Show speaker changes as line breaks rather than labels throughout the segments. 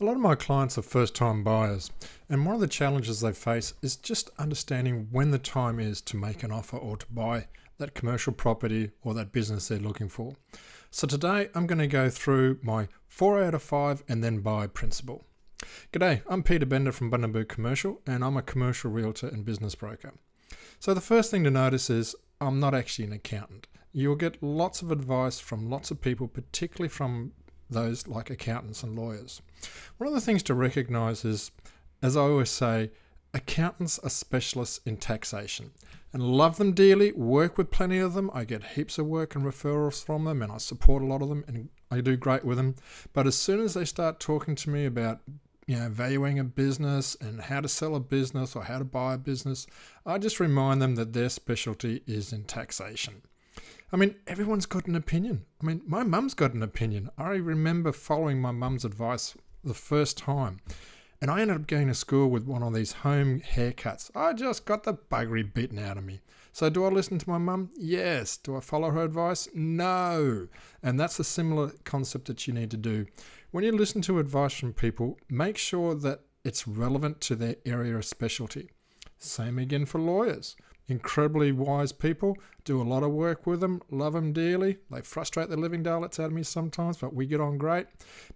A lot of my clients are first-time buyers, and one of the challenges they face is just understanding when the time is to make an offer or to buy that commercial property or that business they're looking for. So today I'm going to go through my 4 out of 5 and then buy principle. G'day, I'm Peter Bender from Bundaberg Commercial, and I'm a commercial realtor and business broker. So the first thing to notice is I'm not actually an accountant. You'll get lots of advice from lots of people, particularly from those like accountants and lawyers. One of the things to recognize is, as I always say, accountants are specialists in taxation and love them dearly, work with plenty of them. I get heaps of work and referrals from them, and I support a lot of them and I do great with them. But as soon as they start talking to me about valuing a business and how to sell a business or how to buy a business, I just remind them that their specialty is in taxation. I mean, everyone's got an opinion. I mean, my mum's got an opinion. I remember following my mum's advice the first time, and I ended up going to school with one of these home haircuts. I just got the buggery beaten out of me. So do I listen to my mum? Yes. Do I follow her advice? No. And that's a similar concept that you need to do. When you listen to advice from people, make sure that it's relevant to their area of specialty. Same again for lawyers. Incredibly wise people, do a lot of work with them, love them dearly. They frustrate the living daylights out of me sometimes, but we get on great.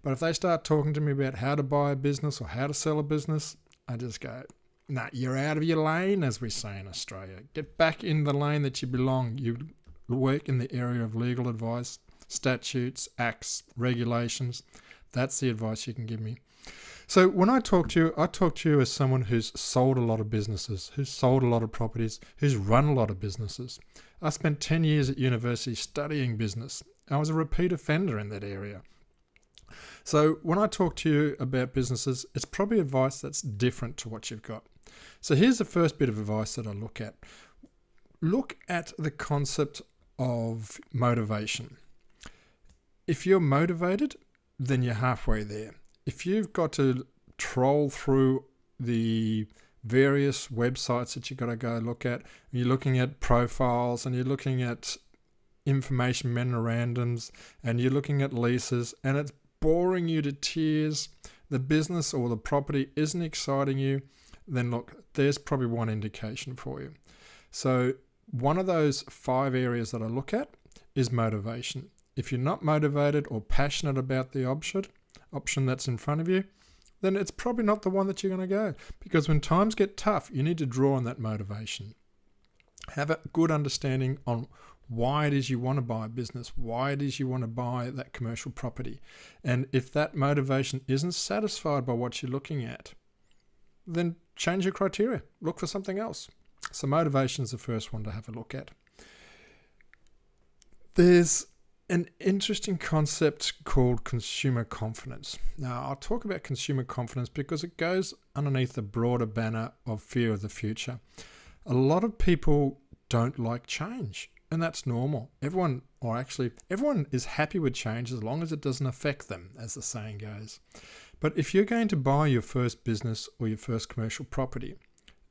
But if they start talking to me about how to buy a business or how to sell a business, I just go, nah, you're out of your lane, as we say in Australia. Get back in the lane that you belong. You work in the area of legal advice, statutes, acts, regulations. That's the advice you can give me. So when I talk to you as someone who's sold a lot of businesses, who's sold a lot of properties, who's run a lot of businesses. I spent 10 years at university studying business. I was a repeat offender in that area. So when I talk to you about businesses, it's probably advice that's different to what you've got. So here's the first bit of advice that I look at. Look at the concept of motivation. If you're motivated, then you're halfway there. If you've got to troll through the various websites that you've got to go look at, you're looking at profiles and you're looking at information memorandums and you're looking at leases and it's boring you to tears, the business or the property isn't exciting you, then look, there's probably one indication for you. So one of those 5 areas that I look at is motivation. If you're not motivated or passionate about the option that's in front of you, then it's probably not the one that you're going to go. Because when times get tough, you need to draw on that motivation. Have a good understanding on why it is you want to buy a business, why it is you want to buy that commercial property. And if that motivation isn't satisfied by what you're looking at, then change your criteria. Look for something else. So motivation is the first one to have a look at. There's an interesting concept called consumer confidence. Now, I'll talk about consumer confidence because it goes underneath the broader banner of fear of the future. A lot of people don't like change, and that's normal. Everyone is happy with change as long as it doesn't affect them, as the saying goes. But if you're going to buy your first business or your first commercial property,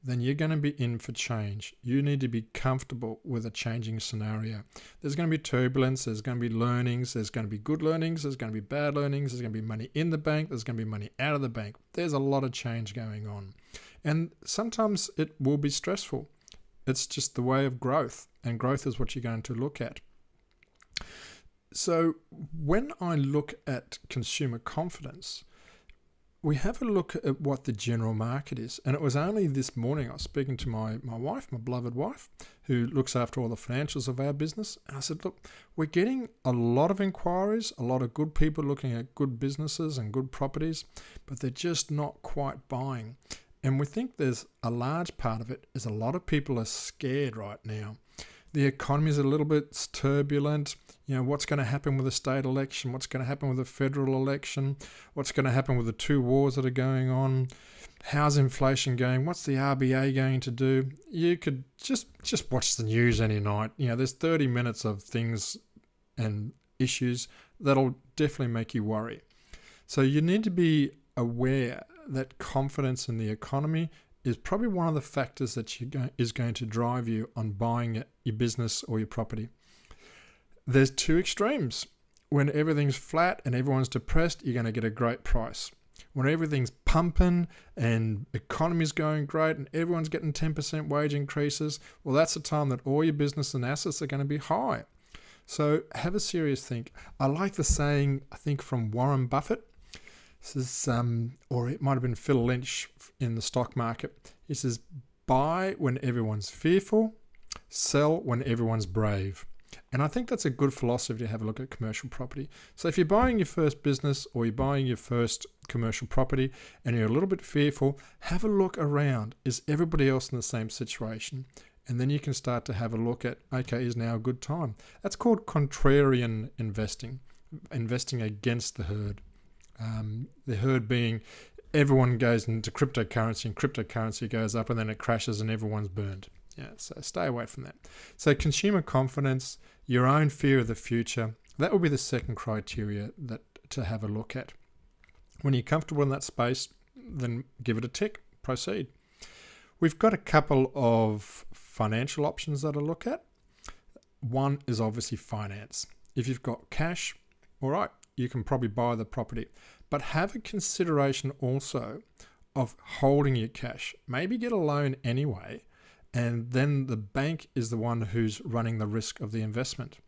then you're going to be in for change. You need to be comfortable with a changing scenario. There's going to be turbulence, there's going to be learnings, there's going to be good learnings, there's going to be bad learnings, there's going to be money in the bank, there's going to be money out of the bank. There's a lot of change going on. And sometimes it will be stressful. It's just the way of growth, and growth is what you're going to look at. So when I look at consumer confidence, we have a look at what the general market is. And it was only this morning I was speaking to my wife, my beloved wife, who looks after all the financials of our business. And I said, look, we're getting a lot of inquiries, a lot of good people looking at good businesses and good properties, but they're just not quite buying. And we think there's a large part of it is a lot of people are scared right now. The economy is a little bit turbulent. What's going to happen with the state election? What's going to happen with the federal election? What's going to happen with the 2 wars that are going on? How's inflation going? What's the RBA going to do? You could just watch the news any night. There's 30 minutes of things and issues that'll definitely make you worry. So you need to be aware that confidence in the economy is probably one of the factors that is going to drive you on buying your business or your property. There's 2 extremes. When everything's flat and everyone's depressed, you're going to get a great price. when everything's pumping and economy's going great and everyone's getting 10% wage increases, well, that's the time that all your business and assets are going to be high. So have a serious think. I like the saying, I think from Warren Buffett. This is, or it might have been Phil Lynch in the stock market. He says, buy when everyone's fearful, sell when everyone's brave. And I think that's a good philosophy to have a look at commercial property. So if you're buying your first business or you're buying your first commercial property and you're a little bit fearful, have a look around. Is everybody else in the same situation? And then you can start to have a look at, okay, is now a good time? That's called contrarian investing, investing against the herd. The herd being everyone goes into cryptocurrency and cryptocurrency goes up and then it crashes and everyone's burned. Yeah, so stay away from that. So consumer confidence, your own fear of the future, that will be the second criteria that to have a look at. When you're comfortable in that space, then give it a tick, proceed. We've got a couple of financial options that I look at. One is obviously finance. If you've got cash, all right, you can probably buy the property, but have a consideration also of holding your cash. Maybe get a loan anyway, and then the bank is the one who's running the risk of the investment.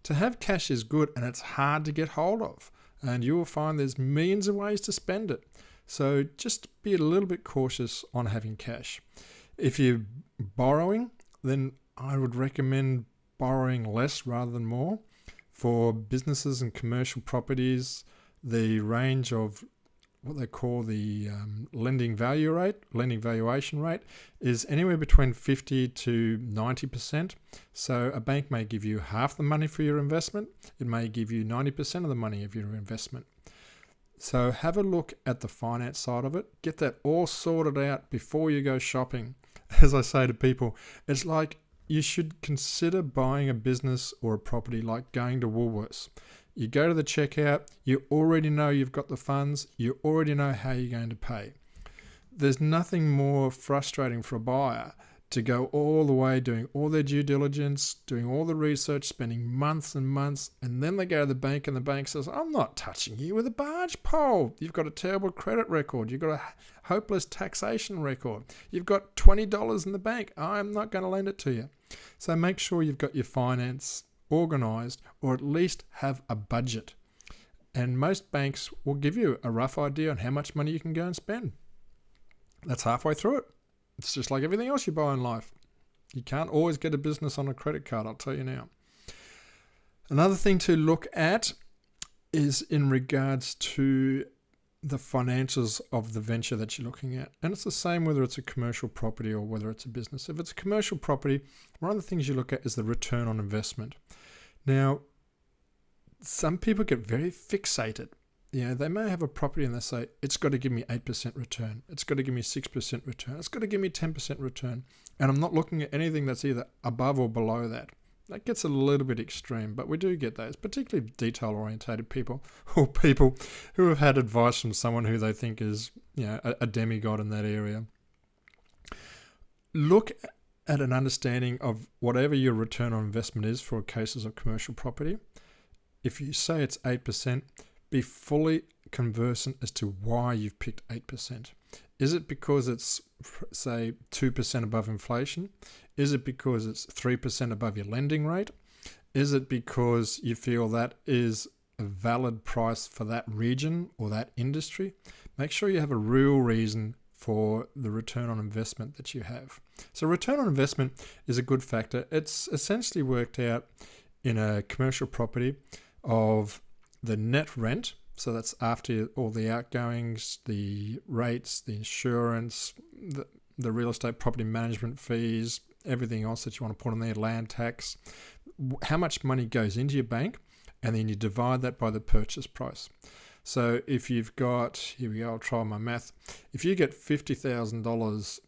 To have cash is good, and it's hard to get hold of, and you will find there's millions of ways to spend it. So just be a little bit cautious on having cash. If you're borrowing, then I would recommend borrowing less rather than more. For businesses and commercial properties, the range of what they call the lending valuation rate is anywhere between 50 to 90%. So a bank may give you half the money for your investment. It may give you 90% of the money of your investment. So have a look at the finance side of it. Get that all sorted out before you go shopping. As I say to people, it's like you should consider buying a business or a property like going to Woolworths. You go to the checkout, you already know you've got the funds, you already know how you're going to pay. There's nothing more frustrating for a buyer to go all the way doing all their due diligence, doing all the research, spending months and months, and then they go to the bank and the bank says, I'm not touching you with a barge pole. You've got a terrible credit record. You've got a hopeless taxation record. You've got $20 in the bank. I'm not going to lend it to you. So make sure you've got your finance organised, or at least have a budget. And most banks will give you a rough idea on how much money you can go and spend. That's halfway through it. It's just like everything else you buy in life. You can't always get a business on a credit card, I'll tell you now. Another thing to look at is in regards to the financials of the venture that you're looking at. And it's the same whether it's a commercial property or whether it's a business. If it's a commercial property, one of the things you look at is the return on investment. Now, some people get very fixated. They may have a property and they say, it's got to give me 8% return. It's got to give me 6% return. It's got to give me 10% return. And I'm not looking at anything that's either above or below that. That gets a little bit extreme, but we do get those, particularly detail-orientated people or people who have had advice from someone who they think is, a demigod in that area. Look at an understanding of whatever your return on investment is for cases of commercial property. If you say it's 8%, be fully conversant as to why you've picked 8%. Is it because it's, say, 2% above inflation? Is it because it's 3% above your lending rate? Is it because you feel that is a valid price for that region or that industry? Make sure you have a real reason for the return on investment that you have. So return on investment is a good factor. It's essentially worked out in a commercial property of the net rent. So that's after all the outgoings, the rates, the insurance, the real estate property management fees, everything else that you want to put on there, land tax, how much money goes into your bank, and then you divide that by the purchase price. So if you've got, here we go, I'll try my math. If you get $50,000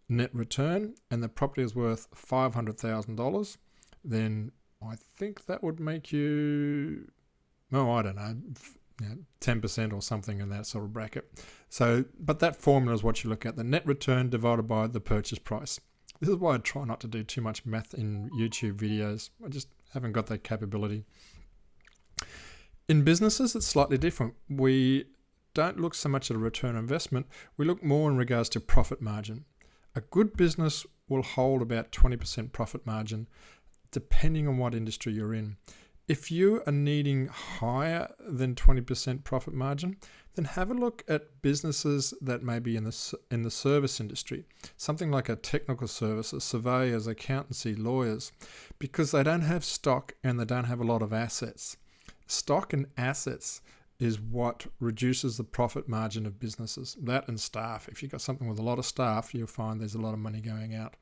net return and the property is worth $500,000, then I think that would make you, I don't know, 10% or something in that sort of bracket. So, but that formula is what you look at, the net return divided by the purchase price. This is why I try not to do too much math in YouTube videos. I just haven't got that capability. In businesses, it's slightly different. We don't look so much at a return on investment, we look more in regards to profit margin. A good business will hold about 20% profit margin, depending on what industry you're in. If you are needing higher than 20% profit margin, then have a look at businesses that may be in the service industry, something like a technical services, surveyors, accountancy, lawyers, because they don't have stock and they don't have a lot of assets. Stock and assets is what reduces the profit margin of businesses. That and staff. If you've got something with a lot of staff, you'll find there's a lot of money going out.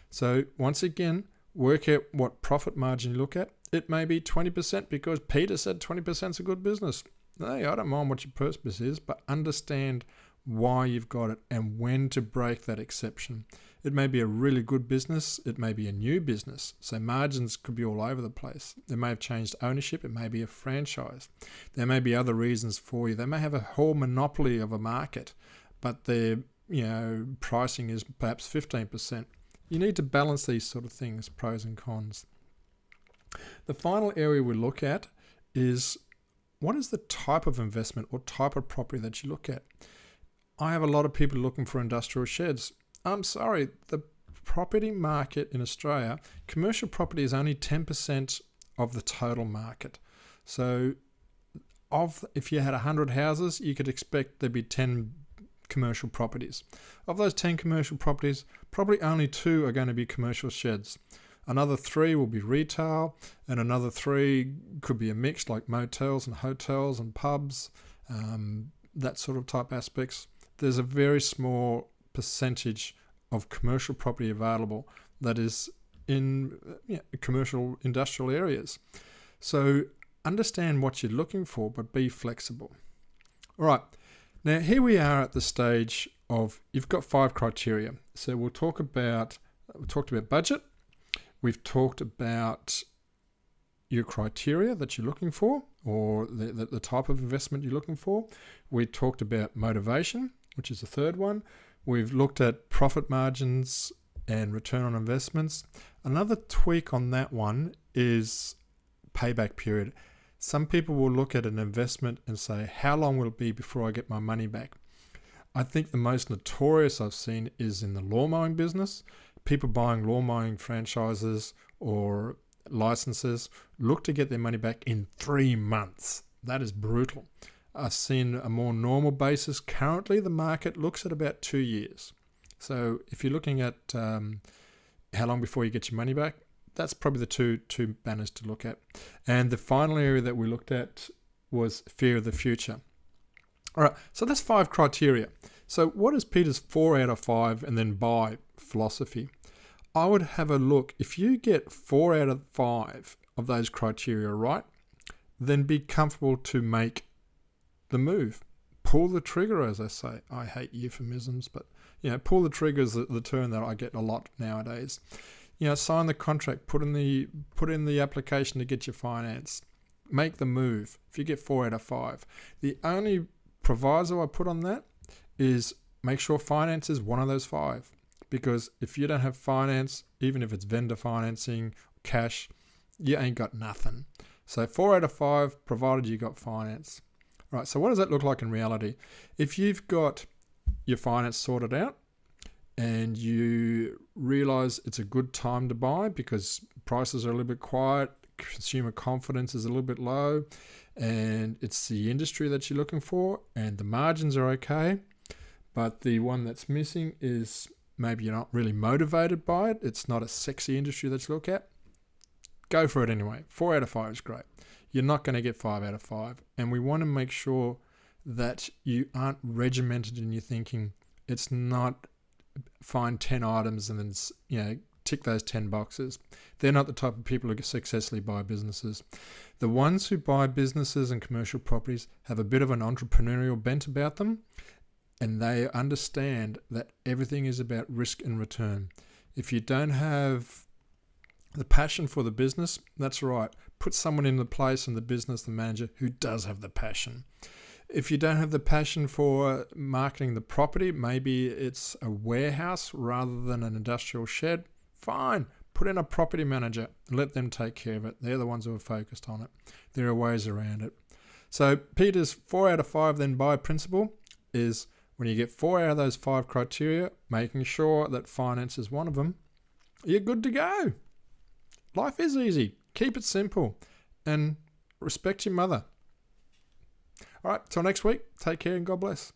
So once again, work out what profit margin you look at. It may be 20% because Peter said 20% is a good business. Hey, I don't mind what your purpose is, but understand why you've got it and when to break that exception. It may be a really good business. It may be a new business. So margins could be all over the place. They may have changed ownership. It may be a franchise. There may be other reasons for you. They may have a whole monopoly of a market, but their pricing is perhaps 15%. You need to balance these sort of things, pros and cons. The final area we look at is what is the type of investment or type of property that you look at. I have a lot of people looking for industrial sheds. I'm sorry, the property market in Australia, commercial property is only 10% of the total market. So if you had 100 houses, you could expect there'd be 10 commercial properties. Of those 10 commercial properties, probably only 2 are going to be commercial sheds. Another 3 will be retail, and another 3 could be a mix like motels and hotels and pubs, that sort of type aspects. There's a very small percentage of commercial property available that is in commercial industrial areas. So understand what you're looking for, but be flexible. All right. Now, here we are at the stage of you've got 5 criteria. So we talked about budget. We've talked about your criteria that you're looking for, or the type of investment you're looking for. We talked about motivation, which is the third one. We've looked at profit margins and return on investments. Another tweak on that one is payback period. Some people will look at an investment and say, how long will it be before I get my money back? I think the most notorious I've seen is in the lawn mowing business. People buying lawn mowing franchises or licenses look to get their money back in 3 months. That is brutal. I've seen a more normal basis. Currently, the market looks at about 2 years. So if you're looking at how long before you get your money back, that's probably the two banners to look at. And the final area that we looked at was fear of the future. All right, so that's 5 criteria. So what is Peter's 4 out of 5 and then buy philosophy? I would have a look. If you get 4 out of 5 of those criteria right, then be comfortable to make the move. Pull the trigger, as I say. I hate euphemisms, but pull the trigger is the term that I get a lot nowadays. Sign the contract, put in the application to get your finance. Make the move. If you get 4 out of 5. The only proviso I put on that is make sure finance is one of those 5. Because if you don't have finance, even if it's vendor financing, cash, you ain't got nothing. So 4 out of 5, provided you got finance. Right, so what does that look like in reality? If you've got your finance sorted out and you realize it's a good time to buy because prices are a little bit quiet, consumer confidence is a little bit low, and it's the industry that you're looking for, and the margins are okay, but the one that's missing is maybe you're not really motivated by it. It's not a sexy industry that you look at. Go for it anyway. 4 out of 5 is great. You're not going to get 5 out of 5. And we want to make sure that you aren't regimented in your thinking. It's not find 10 items and then, tick those 10 boxes. They're not the type of people who successfully buy businesses. The ones who buy businesses and commercial properties have a bit of an entrepreneurial bent about them, and they understand that everything is about risk and return. If you don't have the passion for the business, that's right. Put someone in the place in the business, the manager, who does have the passion. If you don't have the passion for marketing the property, maybe it's a warehouse rather than an industrial shed, fine. Put in a property manager. Let them take care of it. They're the ones who are focused on it. There are ways around it. So Peter's 4 out of 5 then buy principle is when you get 4 out of those 5 criteria, making sure that finance is one of them, you're good to go. Life is easy. Keep it simple and respect your mother. All right, till next week, take care and God bless.